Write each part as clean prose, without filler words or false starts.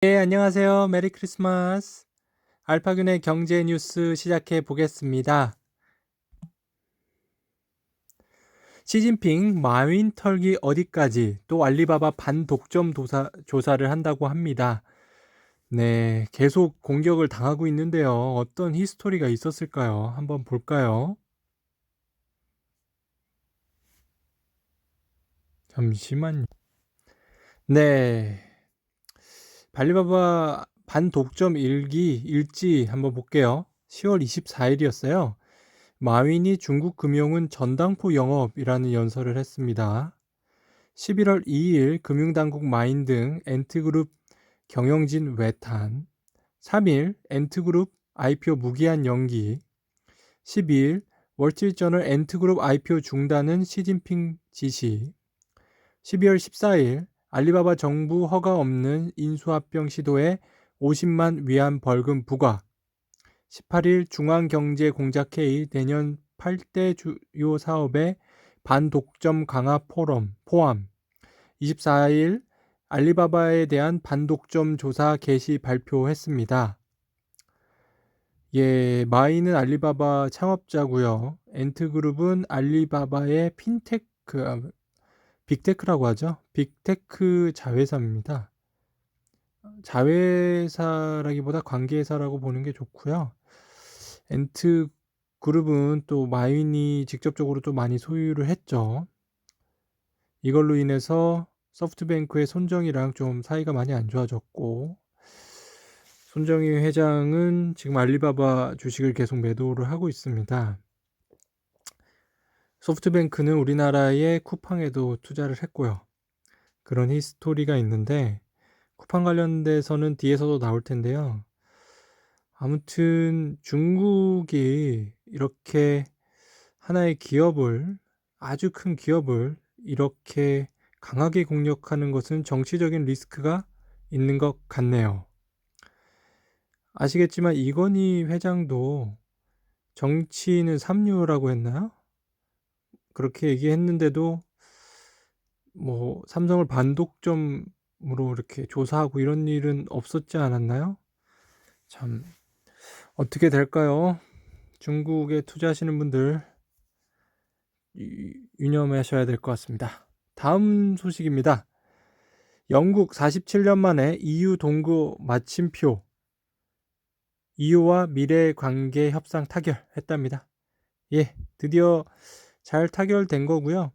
네, 안녕하세요. 메리 크리스마스. 알파균의 경제 뉴스 시작해 보겠습니다. 시진핑 마윈 털기 어디까지 또 알리바바 반독점 조사를 한다고 합니다. 네, 계속 공격을 당하고 있는데요. 어떤 히스토리가 있었을까요? 한번 볼까요? 잠시만요. 네, 알리바바 반독점 일지 한번 볼게요. 10월 24일이었어요. 마윈이 중국 금융은 전당포 영업이라는 연설을 했습니다. 11월 2일 금융당국 마인 등 엔트그룹 경영진 외탄, 3일 엔트그룹 IPO 무기한 연기, 12일 월스트리트저널 엔트그룹 IPO 중단은 시진핑 지시, 12월 14일 알리바바 정부 허가 없는 인수합병 시도에 50만 위안 벌금 부과, 18일 중앙경제공작회의 내년 8대 주요 사업의 반독점 강화 포함, 24일 알리바바에 대한 반독점 조사 개시 발표했습니다. 예, 마이는 알리바바 창업자고요. 엔트그룹은 알리바바의 빅테크라고 하죠. 빅테크 자회사입니다. 자회사라기보다 관계사라고 보는 게 좋고요. 엔트 그룹은 또 마윈이 직접적으로 또 많이 소유를 했죠. 이걸로 인해서 소프트뱅크의 손정희랑 좀 사이가 많이 안 좋아졌고, 손정희 회장은 지금 알리바바 주식을 계속 매도를 하고 있습니다. 소프트뱅크는 우리나라의 쿠팡에도 투자를 했고요. 그런 히스토리가 있는데, 쿠팡 관련돼서는 뒤에서도 나올 텐데요. 아무튼 중국이 이렇게 하나의 기업을, 아주 큰 기업을 이렇게 강하게 공격하는 것은 정치적인 리스크가 있는 것 같네요. 아시겠지만 이건희 회장도 정치인은 삼류라고 했나요? 그렇게 얘기했는데도 뭐 삼성을 반독점으로 이렇게 조사하고 이런 일은 없었지 않았나요? 참 어떻게 될까요? 중국에 투자하시는 분들 유념하셔야 될 것 같습니다. 다음 소식입니다. 영국 47년 만에 EU 동거 마침표, EU와 미래 관계 협상 타결했답니다. 예, 드디어 잘 타결된 거고요.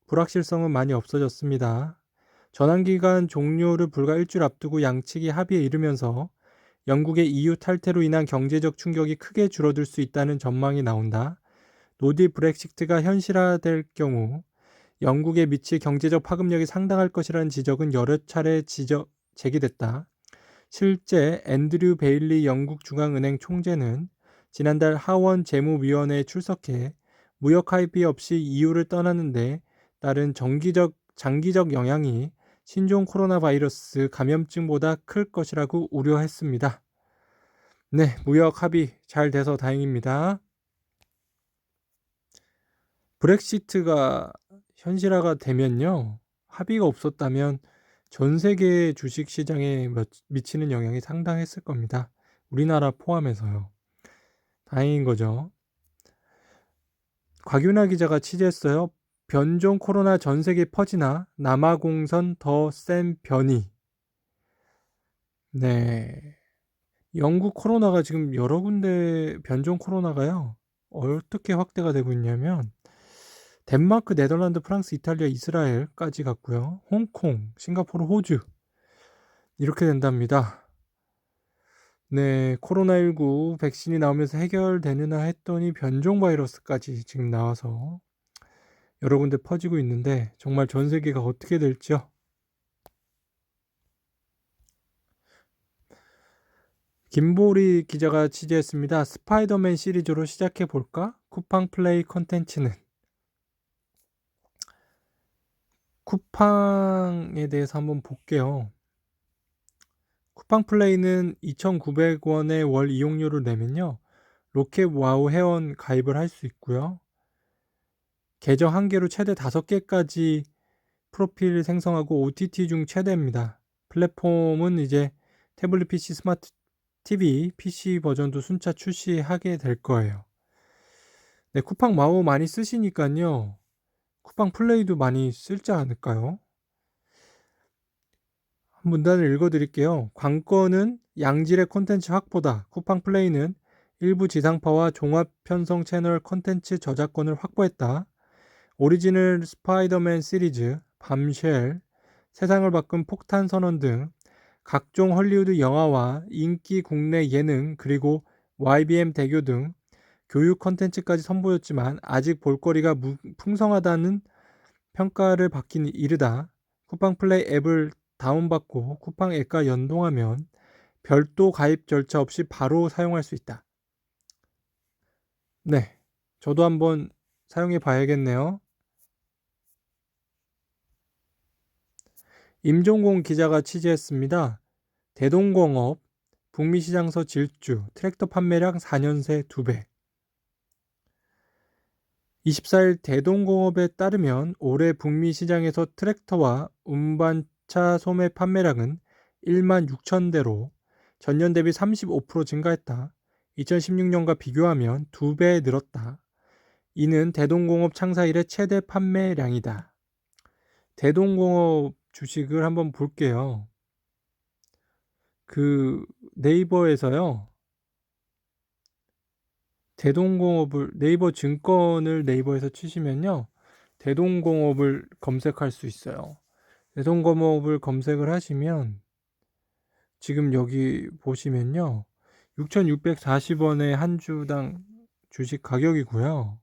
불확실성은 많이 없어졌습니다. 전환기간 종료를 불과 일주일 앞두고 양측이 합의에 이르면서 영국의 EU 탈퇴로 인한 경제적 충격이 크게 줄어들 수 있다는 전망이 나온다. 노딜 브렉시트가 현실화될 경우 영국에 미칠 경제적 파급력이 상당할 것이라는 지적은 여러 차례 제기됐다. 실제 앤드류 베일리 영국 중앙은행 총재는 지난달 하원 재무위원회에 출석해 무역 합의 없이 EU를 떠나는데 따른 장기적 영향이 신종 코로나 바이러스 감염증보다 클 것이라고 우려했습니다. 네, 무역 합의 잘 돼서 다행입니다. 브렉시트가 현실화가 되면요, 합의가 없었다면 전 세계 주식 시장에 미치는 영향이 상당했을 겁니다. 우리나라 포함해서요. 다행인 거죠. 곽윤아 기자가 취재했어요. 변종 코로나 전 세계 퍼지나 남아공선 더 센 변이. 네. 영국 코로나가 지금 여러 군데 변종 코로나가요. 어떻게 확대가 되고 있냐면 덴마크, 네덜란드, 프랑스, 이탈리아, 이스라엘까지 갔고요. 홍콩, 싱가포르, 호주 이렇게 된답니다. 네, 코로나19 백신이 나오면서 해결되느냐 했더니 변종 바이러스까지 지금 나와서 여러 군데 퍼지고 있는데 정말 전 세계가 어떻게 될지요? 김보리 기자가 취재했습니다. 스파이더맨 시리즈로 시작해 볼까? 쿠팡 플레이 콘텐츠는 쿠팡에 대해서 한번 볼게요. 쿠팡 플레이는 2,900원의 월 이용료를 내면요, 로켓 와우 회원 가입을 할 수 있고요. 계정 한 개로 최대 5개까지 프로필 생성하고 OTT 중 최대입니다. 플랫폼은 이제 태블릿 PC, 스마트 TV, PC 버전도 순차 출시하게 될 거예요. 네, 쿠팡 마우 많이 쓰시니까요. 쿠팡 플레이도 많이 쓸지 않을까요? 문단을 읽어드릴게요. 관건은 양질의 콘텐츠 확보다. 쿠팡 플레이는 일부 지상파와 종합 편성 채널 콘텐츠 저작권을 확보했다. 오리지널 스파이더맨 시리즈, 밤쉘, 세상을 바꾼 폭탄 선언 등 각종 헐리우드 영화와 인기 국내 예능 그리고 YBM 대교 등 교육 콘텐츠까지 선보였지만 아직 볼거리가 풍성하다는 평가를 받기는 이르다. 쿠팡 플레이 앱을 다운받고 쿠팡 앱과 연동하면 별도 가입 절차 없이 바로 사용할 수 있다. 네, 저도 한번 사용해 봐야겠네요. 임종공 기자가 취재했습니다. 대동공업, 북미시장서 질주, 트랙터 판매량 4년 새 2배. 24일 대동공업에 따르면 올해 북미 시장에서 트랙터와 운반차 소매 판매량은 1만 6천 대로 전년 대비 35% 증가했다. 2016년과 비교하면 2배 늘었다. 이는 대동공업 창사 이래 최대 판매량이다. 대동공업 주식을 한번 볼게요. 그 네이버에서요. 대동공업을 네이버 증권을 네이버에서 치시면요. 대동공업을 검색할 수 있어요. 대동공업을 검색을 하시면 지금 여기 보시면요. 6,640원에 한 주당 주식 가격이고요.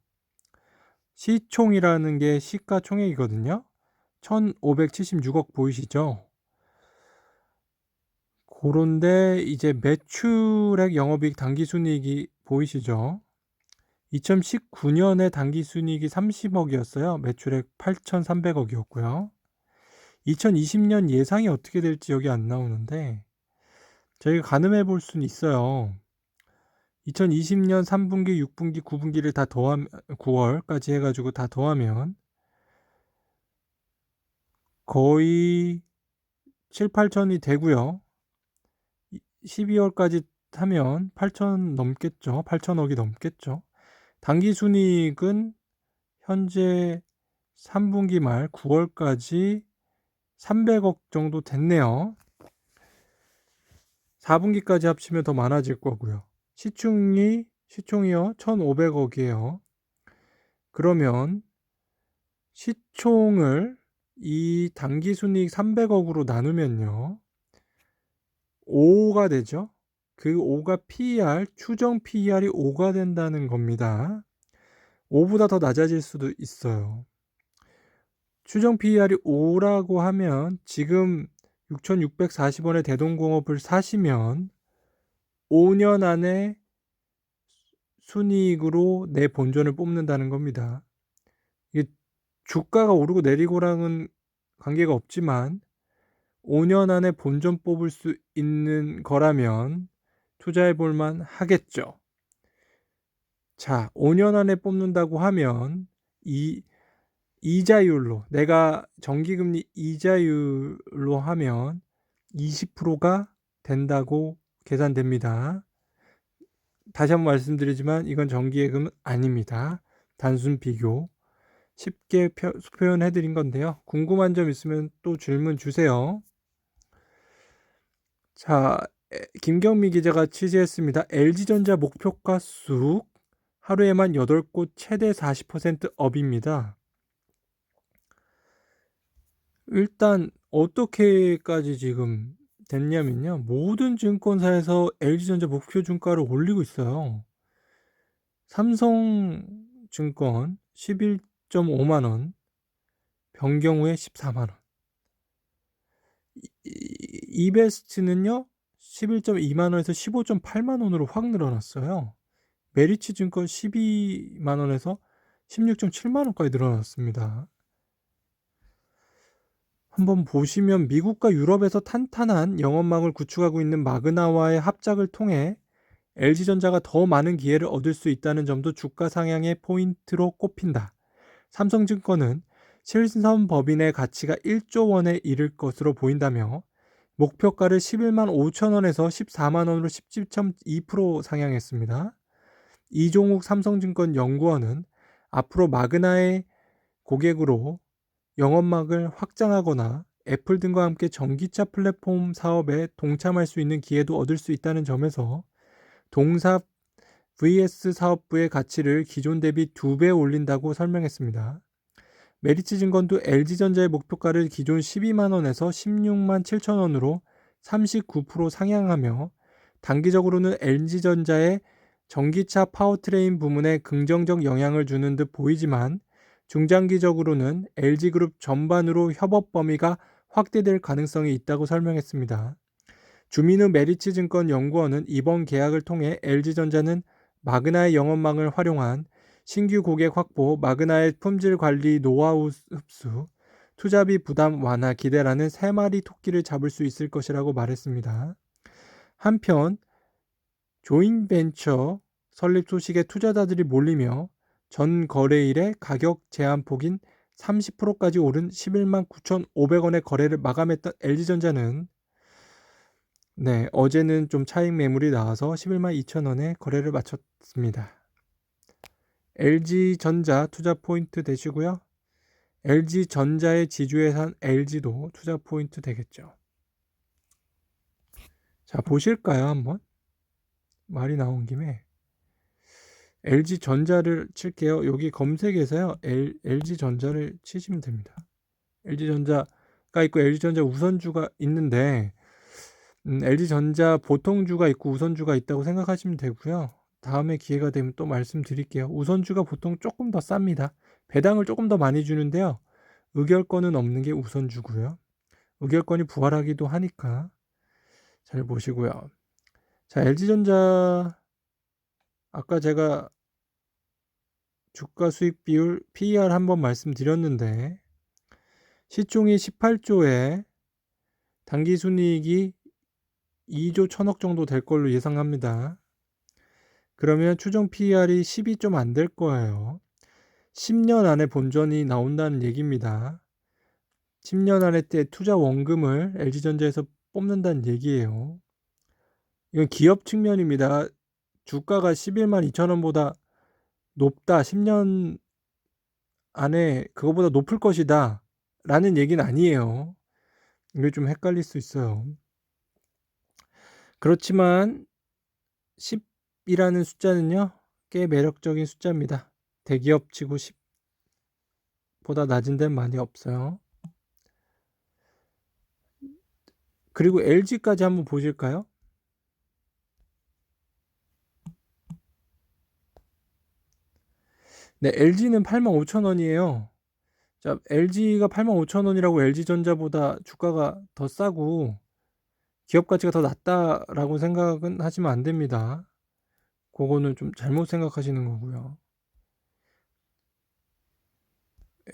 시총이라는 게 시가총액이거든요. 1,576억 보이시죠? 그런데 이제 매출액 영업이익 당기순이익이 보이시죠? 2019년에 당기순이익이 30억이었어요. 매출액 8,300억이었고요. 2020년 예상이 어떻게 될지 여기 안 나오는데 저희가 가늠해 볼 수는 있어요. 2020년 3분기, 6분기, 9분기를 다 더하면 9월까지 해가지고 다 더하면 거의 7, 8천이 되고요. 12월까지 하면 8천 넘겠죠. 8천억이 넘겠죠. 당기순이익은 현재 3분기 말 9월까지 300억 정도 됐네요. 4분기까지 합치면 더 많아질 거고요. 시총이요 1,500억이에요. 그러면 시총을 이 당기순이익 300억으로 나누면요. 5가 되죠. 그 5가 PER, 추정 PER이 5가 된다는 겁니다. 5보다 더 낮아질 수도 있어요. 추정 PER이 5라고 하면 지금 6,640원의 대동공업을 사시면 5년 안에 순이익으로 내 본전을 뽑는다는 겁니다. 이게 주가가 오르고 내리고랑은 관계가 없지만 5년 안에 본전 뽑을 수 있는 거라면 투자해 볼 만 하겠죠. 자, 5년 안에 뽑는다고 하면 이자율로 내가 정기금리 이자율로 하면 20%가 된다고 계산됩니다. 다시 한번 말씀드리지만 이건 정기예금은 아닙니다. 단순 비교 쉽게 표현해 드린 건데요. 궁금한 점 있으면 또 질문 주세요. 자, 김경미 기자가 취재했습니다. LG전자 목표가 쑥 하루에만 8곳 최대 40% 업입니다. 일단 어떻게까지 지금 됐냐면요. 모든 증권사에서 LG전자 목표 주가를 올리고 있어요. 삼성증권 11.5만 원, 변경후에 14만 원. 이베스트는요. 11.2만 원에서 15.8만 원으로 확 늘어났어요. 메리츠증권 12만 원에서 16.7만 원까지 늘어났습니다. 한번 보시면 미국과 유럽에서 탄탄한 영업망을 구축하고 있는 마그나와의 합작을 통해 LG전자가 더 많은 기회를 얻을 수 있다는 점도 주가 상향의 포인트로 꼽힌다. 삼성증권은 실손법인의 가치가 1조 원에 이를 것으로 보인다며 목표가를 11만 5천 원에서 14만 원으로 17.2% 상향했습니다. 이종욱 삼성증권 연구원은 앞으로 마그나의 고객으로 영업막을 확장하거나 애플 등과 함께 전기차 플랫폼 사업에 동참할 수 있는 기회도 얻을 수 있다는 점에서 동사 vs 사업부의 가치를 기존 대비 2배 올린다고 설명했습니다. 메리츠증권도 LG전자의 목표가를 기존 12만 원에서 16만 7천 원으로 39% 상향하며 단기적으로는 LG전자의 전기차 파워트레인 부문에 긍정적 영향을 주는 듯 보이지만 중장기적으로는 LG그룹 전반으로 협업 범위가 확대될 가능성이 있다고 설명했습니다. 주민우 메리츠증권 연구원은 이번 계약을 통해 LG전자는 마그나의 영업망을 활용한 신규 고객 확보, 마그나의 품질 관리 노하우 흡수, 투자비 부담 완화 기대라는 3마리 토끼를 잡을 수 있을 것이라고 말했습니다. 한편 조인벤처 설립 소식에 투자자들이 몰리며 전 거래일에 가격 제한폭인 30%까지 오른 11만 9,500원의 거래를 마감했던 LG전자는 어제는 좀 차익 매물이 나와서 11만 2천 원에 거래를 마쳤습니다. LG전자 투자 포인트 되시고요. LG전자의 지주회사인 LG도 투자 포인트 되겠죠. 자, 보실까요? 한번 말이 나온 김에 LG전자를 칠게요. 여기 검색에서요. LG전자를 치시면 됩니다. LG전자가 있고 LG전자 우선주가 있는데 LG전자 보통주가 있고 우선주가 있다고 생각하시면 되고요. 다음에 기회가 되면 또 말씀드릴게요. 우선주가 보통 조금 더 쌉니다. 배당을 조금 더 많이 주는데요. 의결권은 없는 게 우선주고요. 의결권이 부활하기도 하니까 잘 보시고요. 자, LG전자 아까 제가 주가 수익 비율 PER 한번 말씀드렸는데 시총이 18조에 당기순이익이 2조 1천억 정도 될 걸로 예상합니다. 그러면 추정 PER이 10이 좀 안 될 거예요. 10년 안에 본전이 나온다는 얘기입니다. 10년 안에 때 투자 원금을 LG전자에서 뽑는다는 얘기예요. 이건 기업 측면입니다. 주가가 11만 2천 원보다 높다. 10년 안에 그거보다 높을 것이다. 라는 얘기는 아니에요. 이게 좀 헷갈릴 수 있어요. 그렇지만 10이라는 숫자는요. 꽤 매력적인 숫자입니다. 대기업 치고 10보다 낮은 데는 많이 없어요. 그리고 LG까지 한번 보실까요? 네, LG는 8만 5천 원이에요. 자, LG가 8만 5천 원이라고 LG전자보다 주가가 더 싸고 기업 가치가 더 낮다라고 생각은 하시면 안 됩니다. 그거는 좀 잘못 생각하시는 거고요.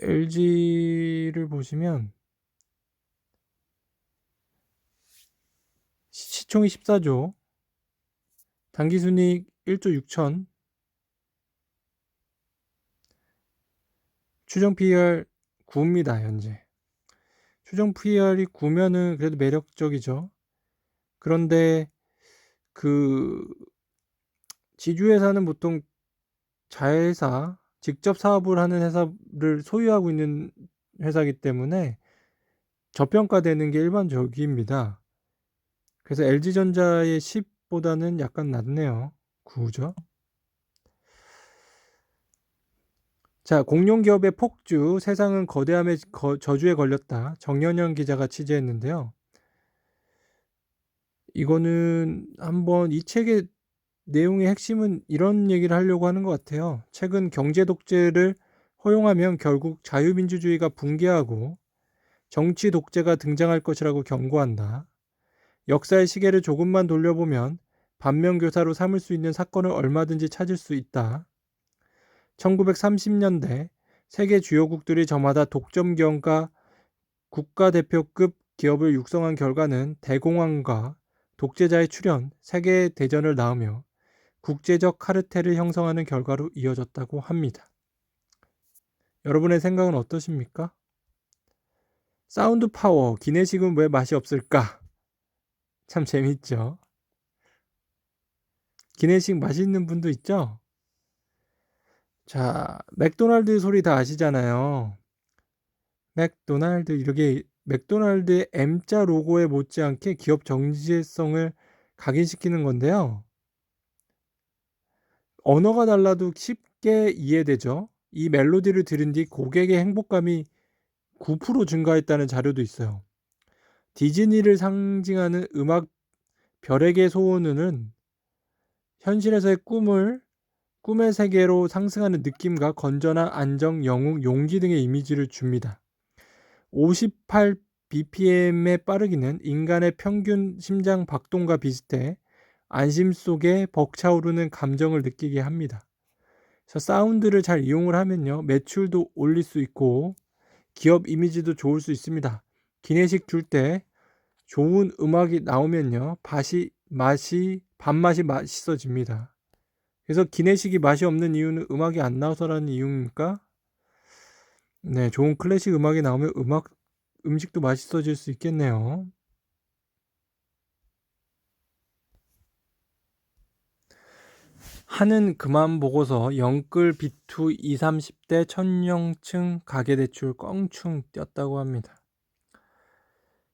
LG를 보시면 시총이 14조, 당기순이익 1조 6천, 추정 PER 9입니다. 현재 추정 PER이 9면은 그래도 매력적이죠. 그런데 그 지주회사는 보통 자회사, 직접 사업을 하는 회사를 소유하고 있는 회사이기 때문에 저평가되는 게 일반적입니다. 그래서 LG전자의 10보다는 약간 낮네요. 9죠. 자, 공룡기업의 폭주, 세상은 거대함의 저주에 걸렸다. 정연현 기자가 취재했는데요. 이거는 한번 이 책의 내용의 핵심은 이런 얘기를 하려고 하는 것 같아요. 최근 경제 독재를 허용하면 결국 자유민주주의가 붕괴하고 정치 독재가 등장할 것이라고 경고한다. 역사의 시계를 조금만 돌려보면 반면교사로 삼을 수 있는 사건을 얼마든지 찾을 수 있다. 1930년대 세계 주요국들이 저마다 독점기업과 국가대표급 기업을 육성한 결과는 대공황과 독재자의 출현, 세계대전을 낳으며 국제적 카르텔을 형성하는 결과로 이어졌다고 합니다. 여러분의 생각은 어떠십니까? 사운드 파워, 기내식은 왜 맛이 없을까? 참 재밌죠. 기내식 맛있는 분도 있죠? 자, 맥도날드 소리 다 아시잖아요. 맥도날드, 이렇게 맥도날드의 M자 로고에 못지않게 기업 정체성을 각인시키는 건데요. 언어가 달라도 쉽게 이해되죠. 이 멜로디를 들은 뒤 고객의 행복감이 9% 증가했다는 자료도 있어요. 디즈니를 상징하는 음악 별에게 소원은 현실에서의 꿈의 세계로 상승하는 느낌과 건전한 안정, 영웅, 용기 등의 이미지를 줍니다. 58bpm의 빠르기는 인간의 평균 심장 박동과 비슷해 안심 속에 벅차오르는 감정을 느끼게 합니다. 그래서 사운드를 잘 이용을 하면요, 매출도 올릴 수 있고 기업 이미지도 좋을 수 있습니다. 기내식 줄 때 좋은 음악이 나오면요, 밥맛이 맛있어집니다. 그래서 기내식이 맛이 없는 이유는 음악이 안 나와서라는 이유입니까? 네, 좋은 클래식 음악이 나오면 음식도 맛있어질 수 있겠네요. 하는 그만 보고서 영끌 비투 20, 30대 청년층 가계대출 껑충 뛰었다고 합니다.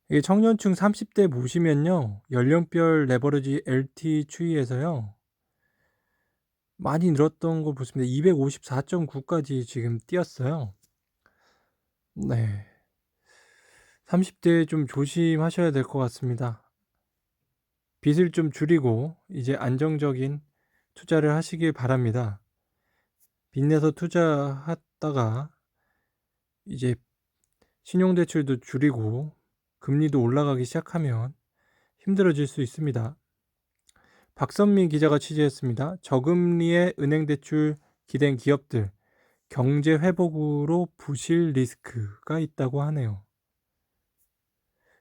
이게 청년층 30대 보시면요, 연령별 레버리지 LT 추이에서요 많이 늘었던 걸 보시면 254.9까지 지금 뛰었어요. 네, 30대 좀 조심하셔야 될 것 같습니다. 빚을 좀 줄이고 이제 안정적인 투자를 하시길 바랍니다. 빚내서 투자하다가 이제 신용대출도 줄이고 금리도 올라가기 시작하면 힘들어질 수 있습니다. 박선미 기자가 취재했습니다. 저금리의 은행대출 기댄 기업들, 경제 회복으로 부실 리스크가 있다고 하네요.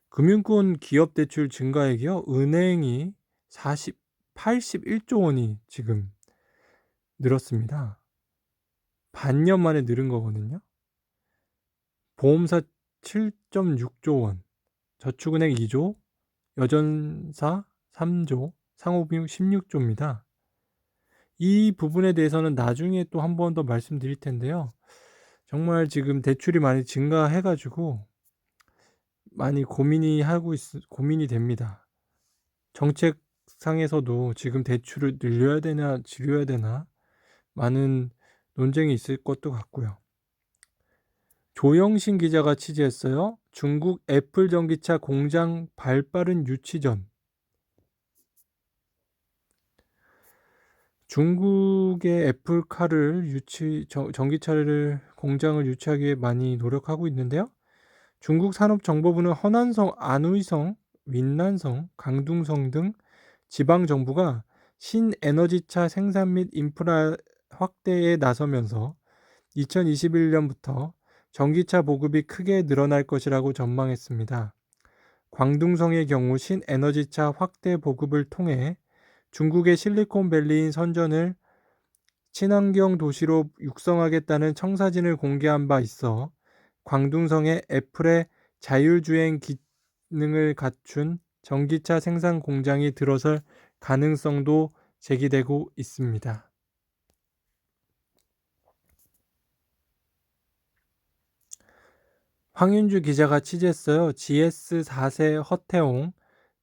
금융권 기업 대출 증가액이요, 은행이 81조 원이 지금 늘었습니다. 반년 만에 늘은 거거든요. 보험사 7.6조 원, 저축은행 2조, 여전사 3조, 상호비용 16조입니다. 이 부분에 대해서는 나중에 또 한 번 더 말씀드릴 텐데요. 정말 지금 대출이 많이 증가해가지고 많이 고민이 됩니다. 정책상에서도 지금 대출을 늘려야 되나 줄여야 되나 많은 논쟁이 있을 것도 같고요. 조영신 기자가 취재했어요. 중국 애플 전기차 공장 발빠른 유치 전. 중국의 애플카를 전기차를 공장을 유치하기 위해 많이 노력하고 있는데요. 중국 산업정보부는 허난성, 안의성, 윈난성, 강둥성 등 지방정부가 신에너지차 생산 및 인프라 확대에 나서면서 2021년부터 전기차 보급이 크게 늘어날 것이라고 전망했습니다. 광둥성의 경우 신에너지차 확대 보급을 통해 중국의 실리콘밸리인 선전을 친환경 도시로 육성하겠다는 청사진을 공개한 바 있어 광둥성에 애플의 자율주행 기능을 갖춘 전기차 생산 공장이 들어설 가능성도 제기되고 있습니다. 황윤주 기자가 취재했어요. GS 4세 허태옹,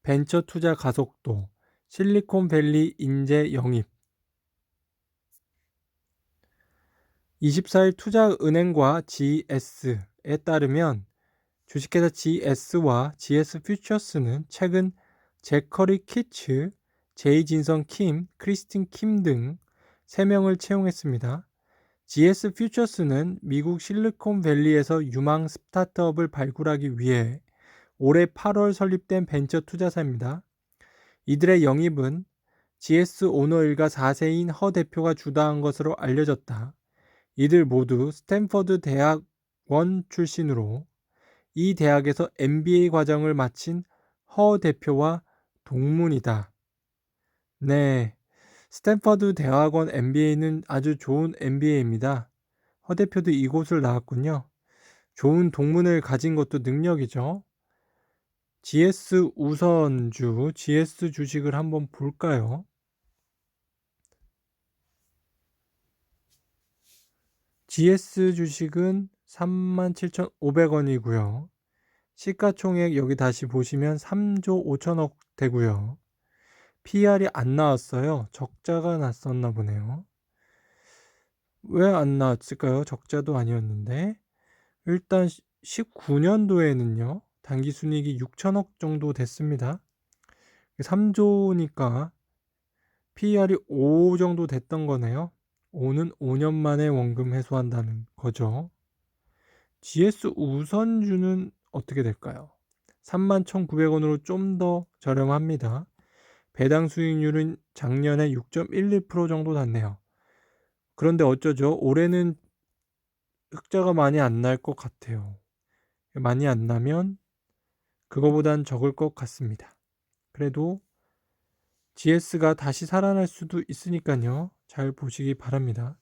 벤처 투자 가속도, 실리콘밸리 인재 영입. 24일 투자은행과 GS에 따르면 주식회사 GS와 GS 퓨처스는 최근 제커리 키츠, 제이진성 킴, 크리스틴 킴 등 3명을 채용했습니다. GS 퓨처스는 미국 실리콘밸리에서 유망 스타트업을 발굴하기 위해 올해 8월 설립된 벤처 투자사입니다. 이들의 영입은 GS 오너 일가 4세인 허 대표가 주도한 것으로 알려졌다. 이들 모두 스탠퍼드 대학원 출신으로 이 대학에서 MBA 과정을 마친 허 대표와 동문이다. 네, 스탠퍼드 대학원 MBA는 아주 좋은 MBA입니다. 허 대표도 이곳을 나왔군요. 좋은 동문을 가진 것도 능력이죠. GS 우선주, GS 주식을 한번 볼까요? GS 주식은 37,500원이고요. 시가총액 여기 다시 보시면 3조 5천억 되고요. PR이 안 나왔어요. 적자가 났었나 보네요. 왜 안 나왔을까요? 적자도 아니었는데. 일단 19년도에는요. 당기순이익이 6천억 정도 됐습니다. 3조니까 PER이 5 정도 됐던 거네요. 5는 5년 만에 원금 회수한다는 거죠. GS 우선주는 어떻게 될까요? 31,900원으로 좀 더 저렴합니다. 배당 수익률은 작년에 6.11% 정도 났네요. 그런데 어쩌죠? 올해는 흑자가 많이 안 날 것 같아요. 많이 안 나면 그거보단 적을 것 같습니다. 그래도 GS가 다시 살아날 수도 있으니까요. 잘 보시기 바랍니다.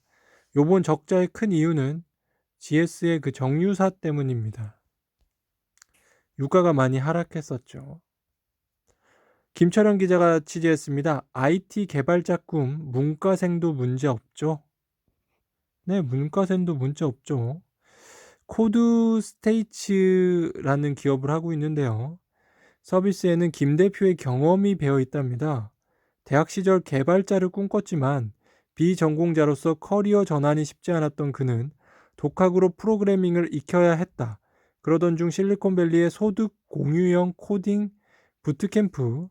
요번 적자의 큰 이유는 GS의 그 정유사 때문입니다. 유가가 많이 하락했었죠. 김철현 기자가 취재했습니다. IT 개발자 꿈, 문과생도 문제 없죠? 네, 문과생도 문제 없죠. 코드 스테이츠라는 기업을 하고 있는데요. 서비스에는 김 대표의 경험이 배어 있답니다. 대학 시절 개발자를 꿈꿨지만 비전공자로서 커리어 전환이 쉽지 않았던 그는 독학으로 프로그래밍을 익혀야 했다. 그러던 중 실리콘밸리의 소득 공유형 코딩 부트캠프,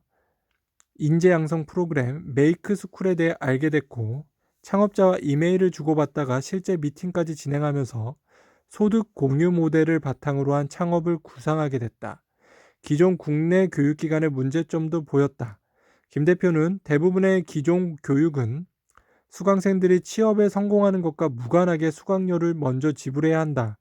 인재 양성 프로그램 메이크 스쿨에 대해 알게 됐고 창업자와 이메일을 주고받다가 실제 미팅까지 진행하면서 소득 공유 모델을 바탕으로 한 창업을 구상하게 됐다. 기존 국내 교육기관의 문제점도 보였다. 김 대표는 대부분의 기존 교육은 수강생들이 취업에 성공하는 것과 무관하게 수강료를 먼저 지불해야 한다.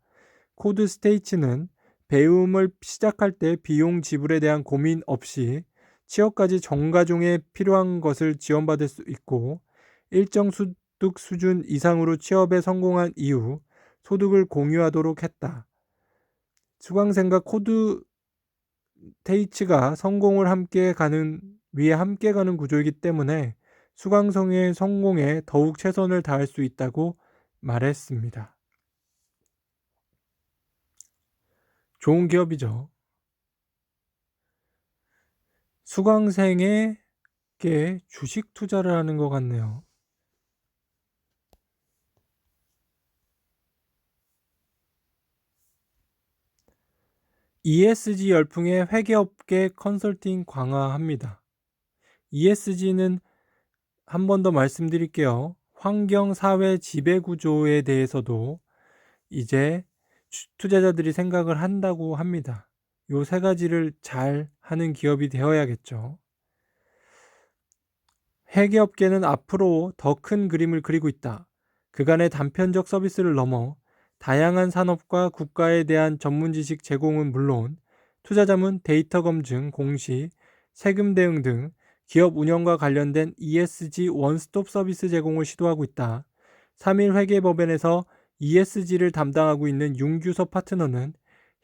코드 스테이츠는 배움을 시작할 때 비용 지불에 대한 고민 없이 취업까지 전과중에 필요한 것을 지원받을 수 있고 일정 소득 수준 이상으로 취업에 성공한 이후 소득을 공유하도록 했다. 수강생과 코드 스테이츠가 성공을 위해 함께 가는 구조이기 때문에 수강생의 성공에 더욱 최선을 다할 수 있다고 말했습니다. 좋은 기업이죠. 수강생에게 주식 투자를 하는 것 같네요. ESG 열풍에 회계업계 컨설팅 강화합니다. ESG는 한 번 더 말씀드릴게요. 환경, 사회, 지배구조에 대해서도 이제 투자자들이 생각을 한다고 합니다. 요 세 가지를 잘 하는 기업이 되어야겠죠. 회계업계는 앞으로 더 큰 그림을 그리고 있다. 그간의 단편적 서비스를 넘어 다양한 산업과 국가에 대한 전문 지식 제공은 물론 투자자문 데이터 검증, 공시, 세금 대응 등 기업 운영과 관련된 ESG 원스톱 서비스 제공을 시도하고 있다. 3일 회계법인에서 ESG를 담당하고 있는 윤규섭 파트너는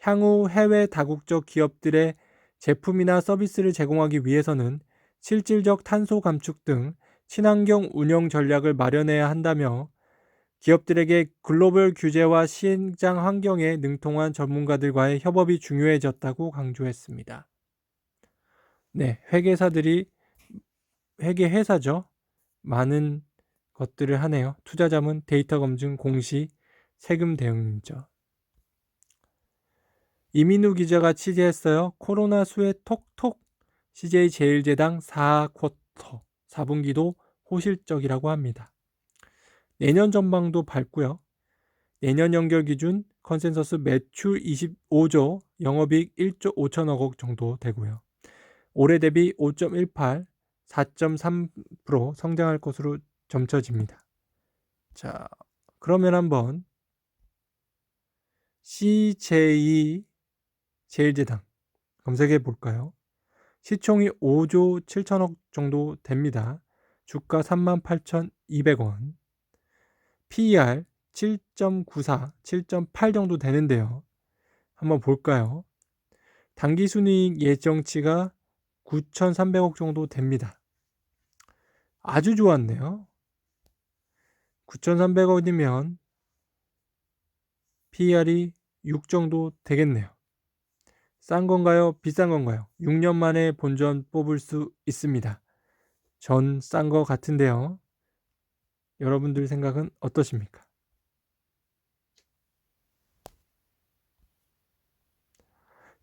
향후 해외 다국적 기업들의 제품이나 서비스를 제공하기 위해서는 실질적 탄소 감축 등 친환경 운영 전략을 마련해야 한다며 기업들에게 글로벌 규제와 시장 환경에 능통한 전문가들과의 협업이 중요해졌다고 강조했습니다. 네, 회계회사죠. 많은 것들을 하네요. 투자자문, 데이터 검증, 공시, 세금 대응이죠. 이민우 기자가 취재했어요. 코로나 수혜 톡톡 CJ제일제당 4쿼터 4분기도 호실적이라고 합니다. 내년 전망도 밝고요. 내년 연결 기준 컨센서스 매출 25조, 영업이익 1조 5천억 정도 되고요. 올해 대비 5.18, 4.3% 성장할 것으로 점쳐집니다. 자, 그러면 한번 CJ 제일제당 검색해 볼까요? 시총이 5조 7천억 정도 됩니다. 주가 38,200원. PER 7.94, 7.8 정도 되는데요. 한번 볼까요? 당기순이익 예정치가 9,300억 정도 됩니다. 아주 좋았네요. 9,300억이면 PER이 6 정도 되겠네요. 싼 건가요? 비싼 건가요? 6년 만에 본전 뽑을 수 있습니다. 전 싼 거 같은데요. 여러분들 생각은 어떠십니까?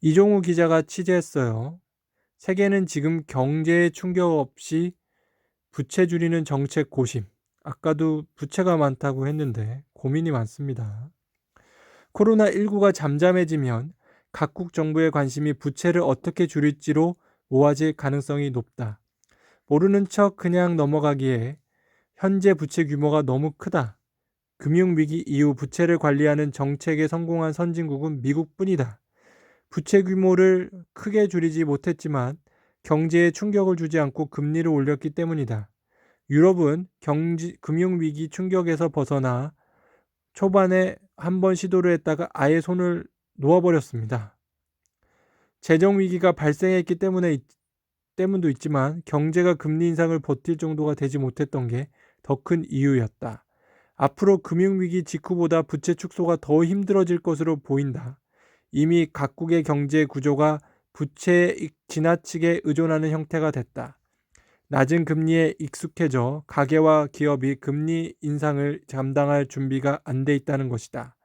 이종우 기자가 취재했어요. 세계는 지금 경제의 충격 없이 부채 줄이는 정책 고심. 아까도 부채가 많다고 했는데 고민이 많습니다. 코로나19가 잠잠해지면 각국 정부의 관심이 부채를 어떻게 줄일지로 모아질 가능성이 높다. 모르는 척 그냥 넘어가기에 현재 부채 규모가 너무 크다. 금융위기 이후 부채를 관리하는 정책에 성공한 선진국은 미국뿐이다. 부채 규모를 크게 줄이지 못했지만 경제에 충격을 주지 않고 금리를 올렸기 때문이다. 유럽은 금융위기 충격에서 벗어나 초반에 한번 시도를 했다가 아예 손을 놓아버렸습니다. 재정위기가 발생했기 때문도 있지만 경제가 금리 인상을 버틸 정도가 되지 못했던 게 더 큰 이유였다. 앞으로 금융위기 직후보다 부채 축소가 더 힘들어질 것으로 보인다. 이미 각국의 경제 구조가 부채에 지나치게 의존하는 형태가 됐다. 낮은 금리에 익숙해져 가계와 기업이 금리 인상을 감당할 준비가 안 돼 있다는 것이다.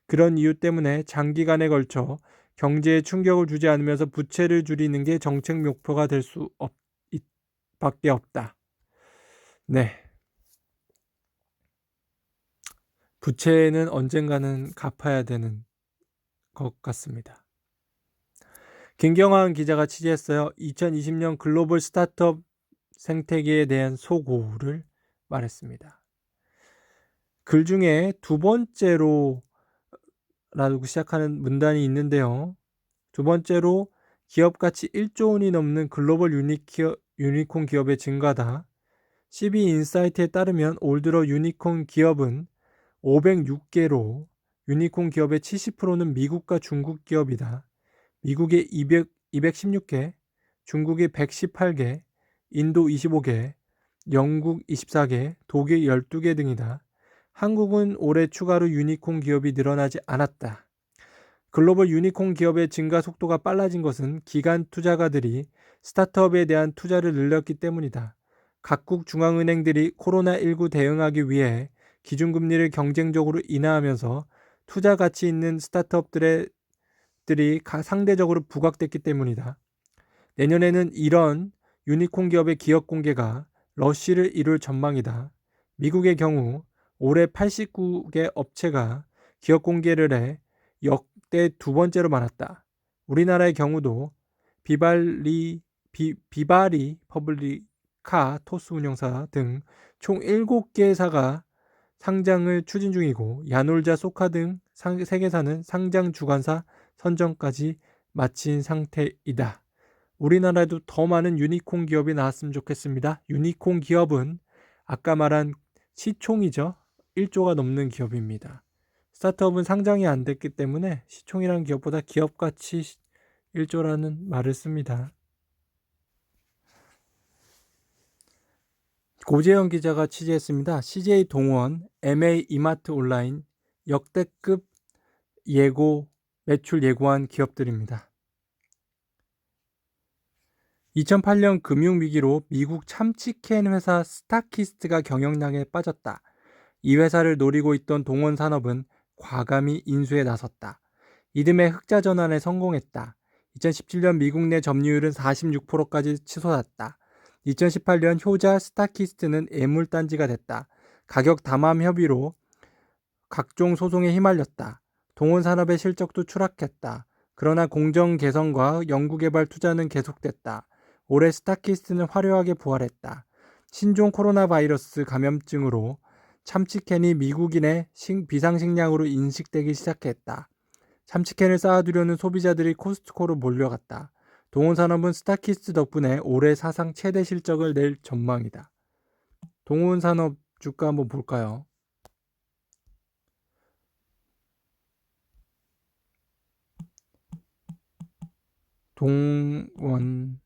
그런 이유 때문에 장기간에 걸쳐 경제에 충격을 주지 않으면서 부채를 줄이는 게 정책 목표가 될 수 밖에 없다. 네. 부채는 언젠가는 갚아야 되는 것 같습니다. 김경환 기자가 취재했어요. 2020년 글로벌 스타트업 생태계에 대한 소고를 말했습니다. 글 중에 두 번째로 라고 시작하는 문단이 있는데요. 두 번째로 기업 가치 1조 원이 넘는 글로벌 유니콘 기업의 증가다. CB인사이트에 따르면 올 들어 유니콘 기업은 506개로 유니콘 기업의 70%는 미국과 중국 기업이다. 미국의 216개, 중국의 118개, 인도 25개, 영국 24개, 독일 12개 등이다. 한국은 올해 추가로 유니콘 기업이 늘어나지 않았다. 글로벌 유니콘 기업의 증가 속도가 빨라진 것은 기관 투자가들이 스타트업에 대한 투자를 늘렸기 때문이다. 각국 중앙은행들이 코로나19 대응하기 위해 기준금리를 경쟁적으로 인하하면서 투자 가치 있는 스타트업들이 상대적으로 부각됐기 때문이다. 내년에는 이런 유니콘 기업의 기업 공개가 러쉬를 이룰 전망이다. 미국의 경우 올해 89개 업체가 기업 공개를 해 역대 두 번째로 많았다. 우리나라의 경우도 비바리 퍼블리카 토스 운영사 등 총 7개사가 상장을 추진 중이고 야놀자 소카 등 3개사는 상장 주관사 선정까지 마친 상태이다. 우리나라에도 더 많은 유니콘 기업이 나왔으면 좋겠습니다. 유니콘 기업은 아까 말한 시총이죠. 1조가 넘는 기업입니다. 스타트업은 상장이 안 됐기 때문에 시총이라는 기업보다 기업가치 1조라는 말을 씁니다. 고재영 기자가 취재했습니다. CJ 동원, MA 이마트 온라인 역대급 매출 예고한 기업들입니다. 2008년 금융위기로 미국 참치캔 회사 스타키스트가 경영난에 빠졌다. 이 회사를 노리고 있던 동원산업은 과감히 인수에 나섰다. 이듬해 흑자 전환에 성공했다. 2017년 미국 내 점유율은 46%까지 치솟았다. 2018년 효자 스타키스트는 애물단지가 됐다. 가격 담합 협의로 각종 소송에 휘말렸다. 동원산업의 실적도 추락했다. 그러나 공정 개선과 연구개발 투자는 계속됐다. 올해 스타키스트는 화려하게 부활했다. 신종 코로나 바이러스 감염증으로 참치캔이 미국인의 비상식량으로 인식되기 시작했다. 참치캔을 쌓아두려는 소비자들이 코스트코로 몰려갔다. 동원산업은 스타키스트 덕분에 올해 사상 최대 실적을 낼 전망이다. 동원산업 주가 한번 볼까요? 동원산업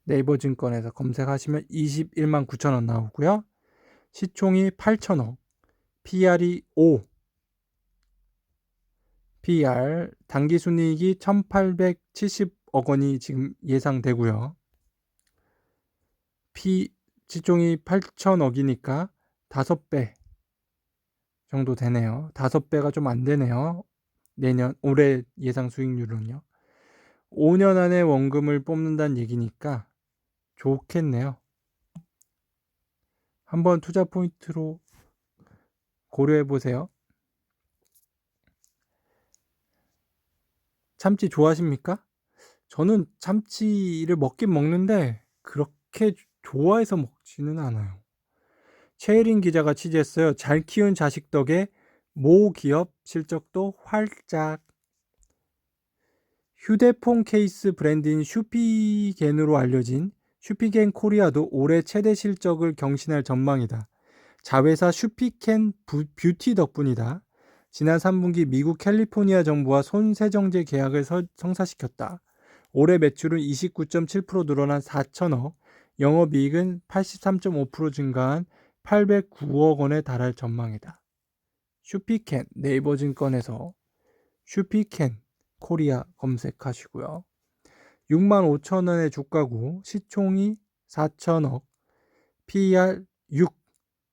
네이버 증권에서 검색하시면 21만 9천원 나오고요. 시총이 8천억, PR이 5, PR 당기순이익이 1870억 원이 지금 예상되고요. 시총이 8천억이니까 5배 정도 되네요. 5배가 좀 안 되네요. 올해 예상 수익률은요. 5년 안에 원금을 뽑는다는 얘기니까 좋겠네요. 한번 투자 포인트로 고려해 보세요. 참치 좋아하십니까? 저는 참치를 먹긴 먹는데 그렇게 좋아해서 먹지는 않아요. 최혜린 기자가 취재했어요. 잘 키운 자식 덕에 모 기업 실적도 활짝. 휴대폰 케이스 브랜드인 슈피겐으로 알려진 슈피겐 코리아도 올해 최대 실적을 경신할 전망이다. 자회사 슈피켄 뷰티 덕분이다. 지난 3분기 미국 캘리포니아 정부와 손세정제 계약을 성사시켰다. 올해 매출은 29.7% 늘어난 4천억, 영업이익은 83.5% 증가한 809억 원에 달할 전망이다. 슈피켄 네이버 증권에서 슈피켄 코리아 검색하시고요. 6만 5천 원의 주가고 시총이 4천억, PER 6,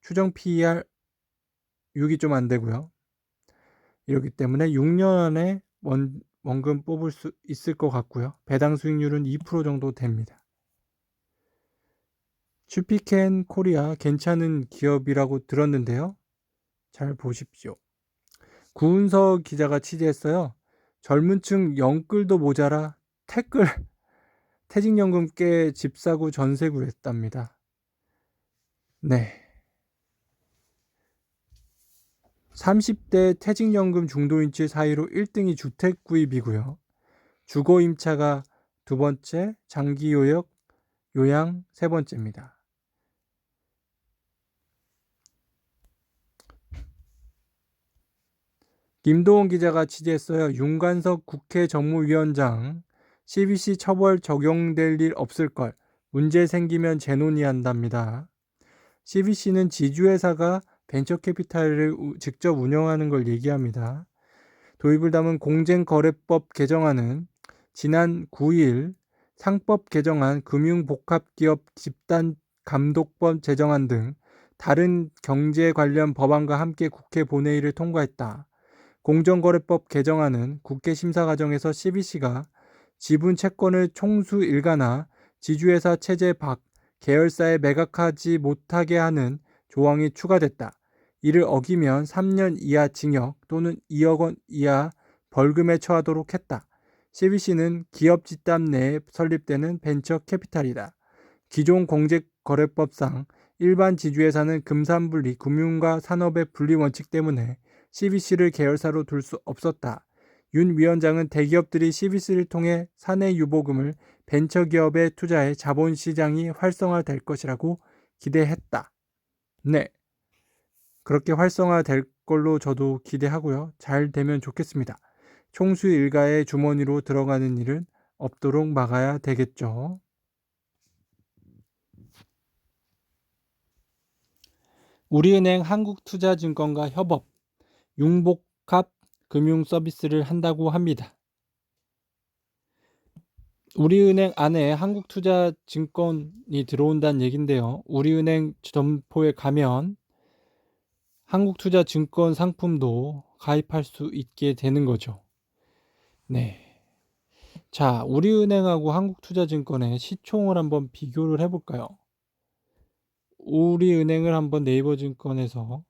추정 PER 6이 좀 안 되고요. 이렇기 때문에 6년 안에 원금 뽑을 수 있을 것 같고요. 배당 수익률은 2% 정도 됩니다. 슈피켄 코리아 괜찮은 기업이라고 들었는데요. 잘 보십시오. 구은석 기자가 취재했어요. 젊은 층 영끌도 모자라 퇴직연금 깨 집 사고 전세 구했답니다. 네. 30대 퇴직연금 중도인치 사이로 1등이 주택 구입이고요. 주거 임차가 두 번째, 장기 요양 세 번째입니다. 김도원 기자가 취재했어요. 윤관석 국회 정무위원장 CBC 처벌 적용될 일 없을걸. 문제 생기면 재논의한답니다. CBC는 지주회사가 벤처캐피탈을 직접 운영하는 걸 얘기합니다. 도입을 담은 공정거래법 개정안은 지난 9일 상법 개정안, 금융복합기업 집단감독법 제정안 등 다른 경제 관련 법안과 함께 국회 본회의를 통과했다. 공정거래법 개정안은 국회 심사 과정에서 CBC가 지분 채권을 총수 일가나 지주회사 체제 밖 계열사에 매각하지 못하게 하는 조항이 추가됐다. 이를 어기면 3년 이하 징역 또는 2억 원 이하 벌금에 처하도록 했다. CBC는 기업 집단 내에 설립되는 벤처 캐피탈이다. 기존 공정거래법상 일반 지주회사는 금산분리, 금융과 산업의 분리 원칙 때문에 CBC를 계열사로 둘 수 없었다. 윤 위원장은 대기업들이 CBC를 통해 사내 유보금을 벤처기업에 투자해 자본시장이 활성화될 것이라고 기대했다. 네, 그렇게 활성화될 걸로 저도 기대하고요. 잘 되면 좋겠습니다. 총수 일가의 주머니로 들어가는 일은 없도록 막아야 되겠죠. 우리은행 한국투자증권과 협업, 융복합 금융 서비스를 한다고 합니다. 우리은행 안에 한국투자증권이 들어온다는 얘긴데요. 우리은행 점포에 가면 한국투자증권 상품도 가입할 수 있게 되는 거죠. 네. 자, 우리은행하고 한국투자증권의 시총을 한번 비교를 해볼까요? 우리은행을 한번 네이버 증권에서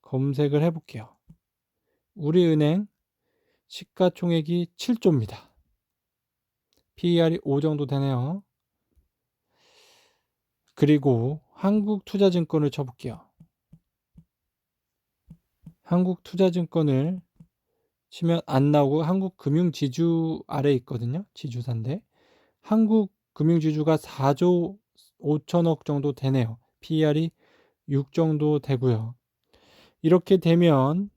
검색을 해볼게요. 우리은행 시가총액이 7조입니다. PER이 5 정도 되네요. 그리고 한국투자증권을 쳐볼게요. 한국투자증권을 치면 안 나오고 한국금융지주 아래 있거든요. 지주사인데 한국금융지주가 4조 5천억 정도 되네요. PER이 6 정도 되고요. 이렇게 되면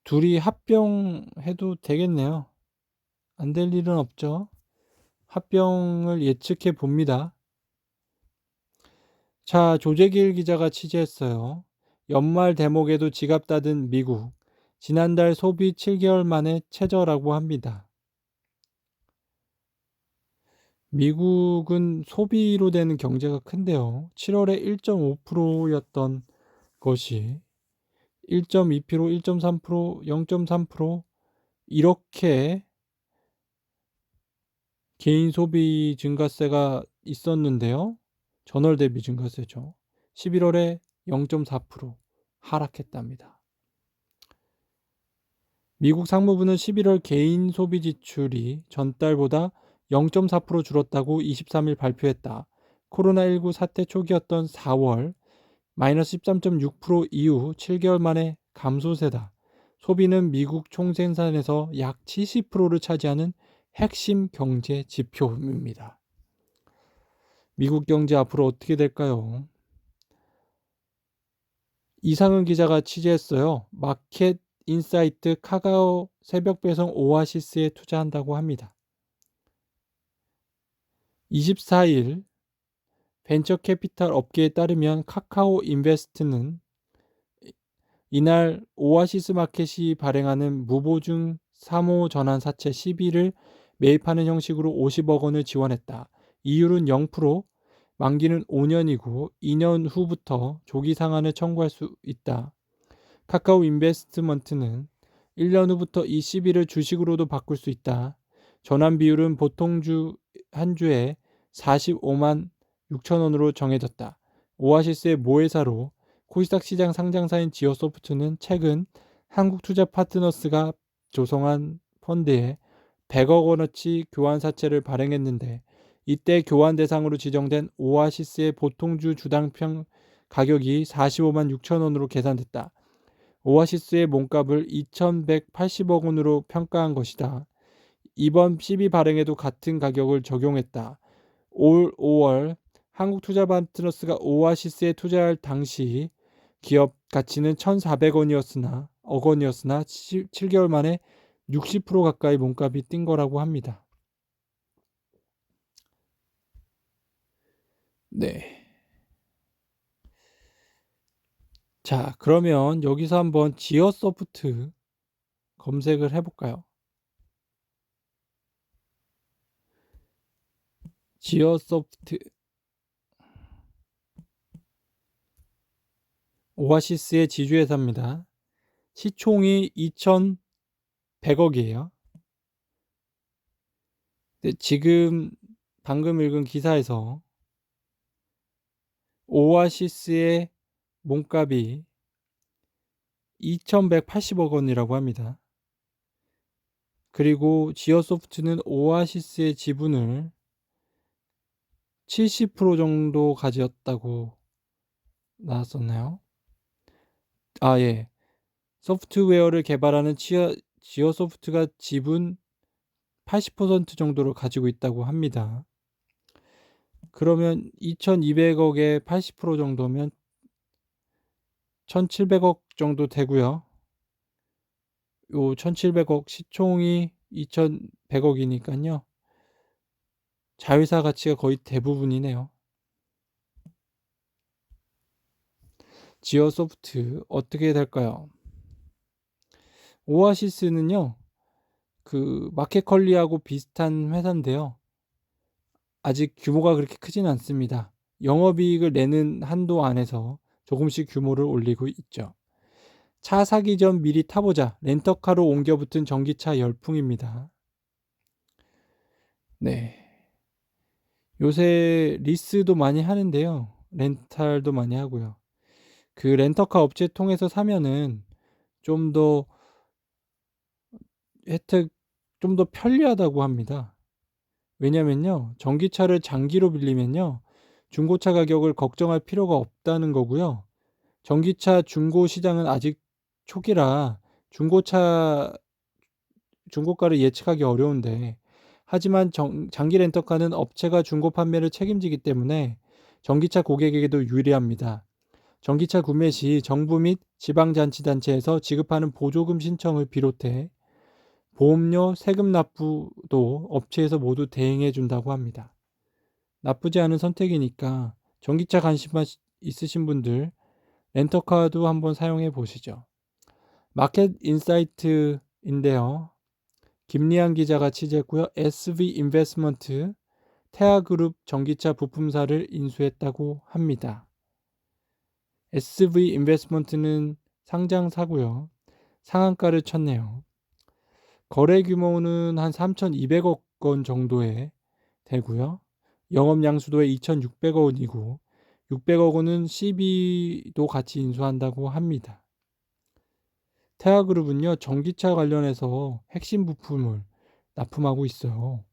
둘이 합병해도 되겠네요. 안 될 일은 없죠. 합병을 예측해 봅니다. 자, 조재길 기자가 취재했어요. 연말 대목에도 지갑 닫은 미국. 지난달 소비 7개월 만에 최저라고 합니다. 미국은 소비로 되는 경제가 큰데요. 7월에 1.5%였던 것이 1.2%, 1.3%, 0.3% 이렇게 개인 소비 증가세가 있었는데요. 전월 대비 증가세죠. 11월에 0.4% 하락했답니다. 미국 상무부는 11월 개인 소비 지출이 전달보다 0.4% 줄었다고 23일 발표했다. 코로나19 사태 초기였던 4월 마이너스 13.6% 이후 7개월 만에 감소세다. 소비는 미국 총생산에서 약 70%를 차지하는 핵심 경제 지표입니다. 미국 경제 앞으로 어떻게 될까요? 이상은 기자가 취재했어요. 마켓 인사이트 카카오 새벽 배송 오아시스에 투자한다고 합니다. 24일 벤처 캐피탈 업계에 따르면 카카오 인베스트는 이날 오아시스 마켓이 발행하는 무보증 사모 전환 사채 12를 매입하는 형식으로 50억 원을 지원했다. 이율은 0%, 만기는 5년이고 2년 후부터 조기 상환을 청구할 수 있다. 카카오 인베스트먼트는 1년 후부터 이 12를 주식으로도 바꿀 수 있다. 전환 비율은 보통 한 주에 45만 6천 원으로 정해졌다. 오아시스의 모회사로 코스닥 시장 상장사인 지오소프트는 최근 한국투자파트너스가 조성한 펀드에 100억 원어치 교환사채를 발행했는데 이때 교환 대상으로 지정된 오아시스의 보통주 주당 가격이 45만 6천 원으로 계산됐다. 오아시스의 몸값을 2,180억 원으로 평가한 것이다. 이번 12 발행에도 같은 가격을 적용했다. 올 5월 한국투자파트너스가 오아시스에 투자할 당시 기업 가치는 1,400원이었으나 7개월 만에 60% 가까이 몸값이 뛴 거라고 합니다. 네. 자, 그러면 여기서 한번 지어소프트 검색을 해볼까요? 지어소프트 오아시스의 지주회사입니다. 시총이 2,100억이에요. 지금 방금 읽은 기사에서 오아시스의 몸값이 2,180억 원이라고 합니다. 그리고 지어소프트는 오아시스의 지분을 70% 정도 가졌다고 나왔었나요? 아, 예. 소프트웨어를 개발하는 지어소프트가 지분 80% 정도를 가지고 있다고 합니다. 그러면 2,200억에 80% 정도면 1,700억 정도 되고요. 요 1,700억 시총이 2,100억이니까요. 자회사 가치가 거의 대부분이네요. 지어소프트 어떻게 될까요? 오아시스는요. 그 마켓컬리하고 비슷한 회사인데요. 아직 규모가 그렇게 크진 않습니다. 영업이익을 내는 한도 안에서 조금씩 규모를 올리고 있죠. 차 사기 전 미리 타보자. 렌터카로 옮겨붙은 전기차 열풍입니다. 네. 요새 리스도 많이 하는데요. 렌탈도 많이 하고요. 그 렌터카 업체 통해서 사면은 좀 더 혜택, 좀 더 편리하다고 합니다. 왜냐면요. 전기차를 장기로 빌리면요. 중고차 가격을 걱정할 필요가 없다는 거고요. 전기차 중고 시장은 아직 초기라 중고가를 예측하기 어려운데 하지만 장기 렌터카는 업체가 중고 판매를 책임지기 때문에 전기차 고객에게도 유리합니다. 전기차 구매 시 정부 및 지방자치단체에서 지급하는 보조금 신청을 비롯해 보험료, 세금 납부도 업체에서 모두 대행해 준다고 합니다. 나쁘지 않은 선택이니까 전기차 관심 있으신 분들 렌터카도 한번 사용해 보시죠. 마켓 인사이트인데요. 김리한 기자가 취재했고요. SV 인베스트먼트 태아그룹 전기차 부품사를 인수했다고 합니다. SV 인베스트먼트는 상장사고요. 상한가를 쳤네요. 거래 규모는 한 3,200억 원 정도에 되고요. 영업 양수도에 2,600억 원이고 600억 원은 CB도 같이 인수한다고 합니다. 태아그룹은요, 전기차 관련해서 핵심 부품을 납품하고 있어요.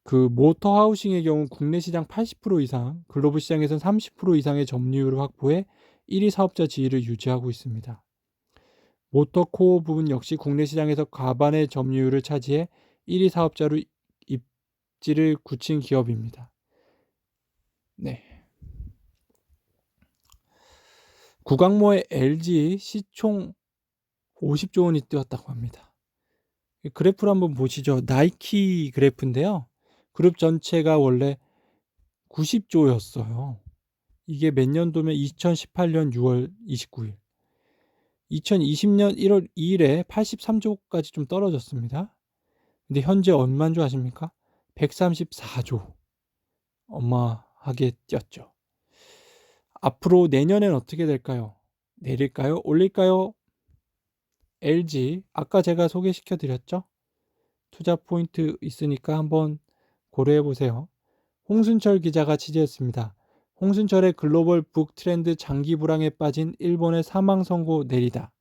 그 모터 하우싱의 경우 국내 시장 80% 이상, 글로벌 시장에서는 30% 이상의 점유율을 확보해 1위 사업자 지위를 유지하고 있습니다. 모터 코어 부분 역시 국내 시장에서 과반의 점유율을 차지해 1위 사업자로 입지를 굳힌 기업입니다. 네. 구강모의 LG 시총 50조 원이 뛰었다고 합니다. 그래프를 한번 보시죠. 나이키 그래프인데요. 그룹 전체가 원래 90조였어요. 이게 몇 년도면 2018년 6월 29일. 2020년 1월 2일에 83조까지 좀 떨어졌습니다. 근데 현재 얼마인 줄 아십니까? 134조. 어마하게 뛰었죠. 앞으로 내년엔 어떻게 될까요? 내릴까요? 올릴까요? LG 아까 제가 소개시켜 드렸죠? 투자 포인트 있으니까 한번 고려해 보세요. 홍순철 기자가 취재했습니다. 홍순철의 글로벌 북 트렌드 장기 불황에 빠진 일본의 사망 선고 내리다.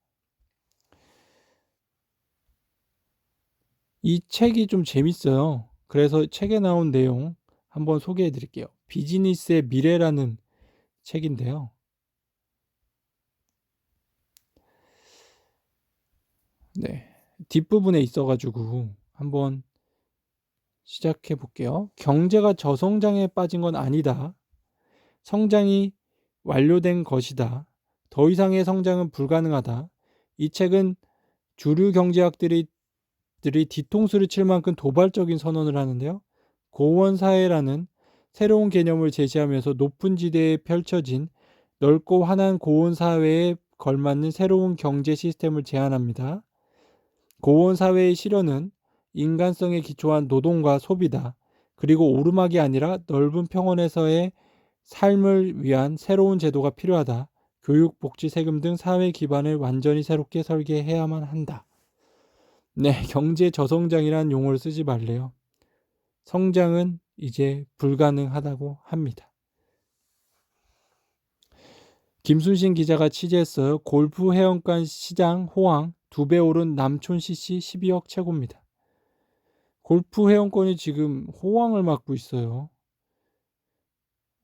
이 책이 좀 재밌어요. 그래서 책에 나온 내용 한번 소개해 드릴게요. 비즈니스의 미래라는 책인데요. 네. 뒷부분에 있어가지고 한번 시작해 볼게요. 경제가 저성장에 빠진 건 아니다. 성장이 완료된 것이다. 더 이상의 성장은 불가능하다. 이 책은 주류 경제학들이 뒤통수를 칠 만큼 도발적인 선언을 하는데요. 고원사회라는 새로운 개념을 제시하면서 높은 지대에 펼쳐진 넓고 환한 고원사회에 걸맞는 새로운 경제 시스템을 제안합니다. 고원사회의 실현은 인간성에 기초한 노동과 소비다. 그리고 오르막이 아니라 넓은 평원에서의 삶을 위한 새로운 제도가 필요하다. 교육, 복지, 세금 등 사회 기반을 완전히 새롭게 설계해야만 한다. 네, 경제 저성장이라는 용어를 쓰지 말래요. 성장은 이제 불가능하다고 합니다. 김순신 기자가 취재했어요. 골프 회원권 시장 호황 2배 오른 남촌 CC 12억 최고입니다. 골프 회원권이 지금 호황을 맞고 있어요.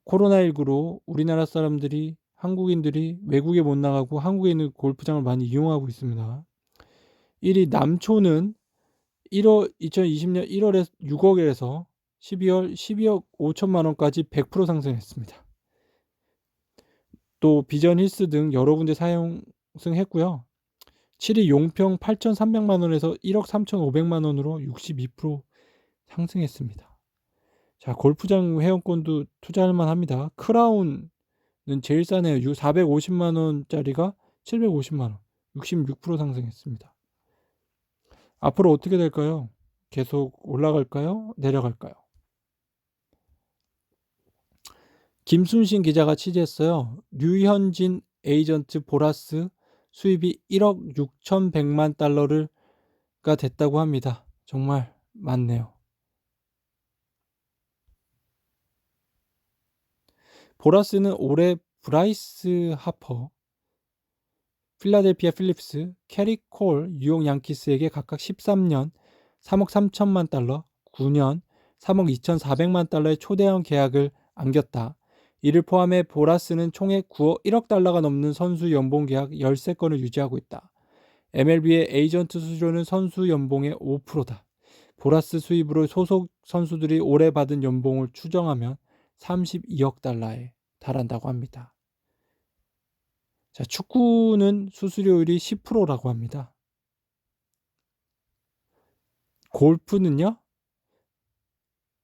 코로나19로 우리나라 사람들이 한국인들이 외국에 못 나가고 한국에 있는 골프장을 많이 이용하고 있습니다. 1위 남촌은 2020년 1월에 6억에서 12억 5천만 원까지 100% 상승했습니다. 또 비전 힐스 등 여러 군데 상승했고요. 7위 용평 8,300만 원에서 1억 3,500만 원으로 62% 상승했습니다. 자, 골프장 회원권도 투자할 만합니다. 크라운은 제일 싸네요. 450만 원짜리가 750만 원, 66% 상승했습니다. 앞으로 어떻게 될까요? 계속 올라갈까요? 내려갈까요? 김순신 기자가 취재했어요. 류현진 에이전트 보라스 수입이 1억 6,100만 달러가 됐다고 합니다. 정말 많네요. 보라스는 올해 브라이스 하퍼, 필라델피아 필립스, 캐리 콜, 뉴욕 양키스에게 각각 13년 3억 3천만 달러, 9년 3억 2,400만 달러의 초대형 계약을 안겼다. 이를 포함해 보라스는 총액 1억 달러가 넘는 선수 연봉 계약 13건을 유지하고 있다. MLB의 에이전트 수수료는 선수 연봉의 5%다. 보라스 수입으로 소속 선수들이 올해 받은 연봉을 추정하면 32억 달러에 달한다고 합니다. 자, 축구는 수수료율이 10%라고 합니다. 골프는요,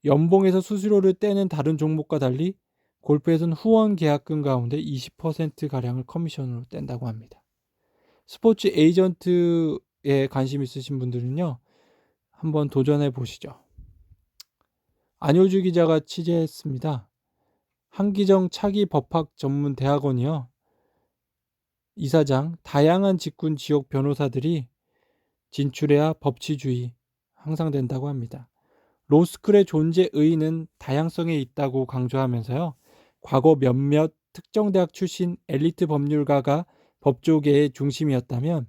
연봉에서 수수료를 떼는 다른 종목과 달리 골프에서는 후원 계약금 가운데 20%가량을 커미션으로 뗀다고 합니다. 스포츠 에이전트에 관심 있으신 분들은요, 한번 도전해 보시죠. 안효주 기자가 취재했습니다. 한기정 차기 법학 전문 대학원이요, 이사장, 다양한 직군 지역 변호사들이 진출해야 법치주의 향상된다고 합니다. 로스쿨의 존재 의의는 다양성에 있다고 강조하면서요, 과거 몇몇 특정 대학 출신 엘리트 법률가가 법조계의 중심이었다면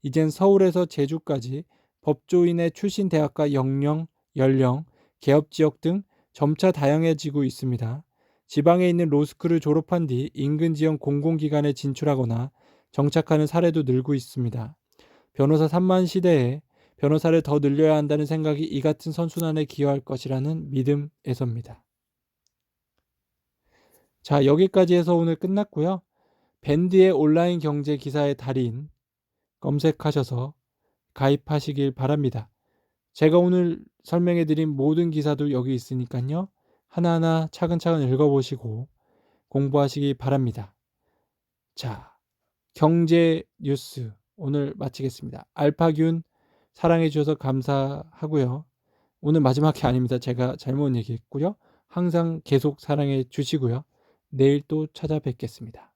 이젠 서울에서 제주까지 법조인의 출신 대학과 역령, 연령, 개업 지역 등 점차 다양해지고 있습니다. 지방에 있는 로스쿨을 졸업한 뒤 인근 지역 공공기관에 진출하거나 정착하는 사례도 늘고 있습니다. 변호사 3만 시대에 변호사를 더 늘려야 한다는 생각이 이 같은 선순환에 기여할 것이라는 믿음에서입니다. 자, 여기까지 해서 오늘 끝났고요. 밴드의 온라인 경제 기사의 달인 검색하셔서 가입하시길 바랍니다. 제가 오늘 설명해드린 모든 기사도 여기 있으니까요, 하나하나 차근차근 읽어보시고 공부하시기 바랍니다. 자, 경제 뉴스 오늘 마치겠습니다. 알파균 사랑해 주셔서 감사하고요. 오늘 마지막이 아닙니다. 제가 잘못 얘기했고요. 항상 계속 사랑해 주시고요. 내일 또 찾아뵙겠습니다.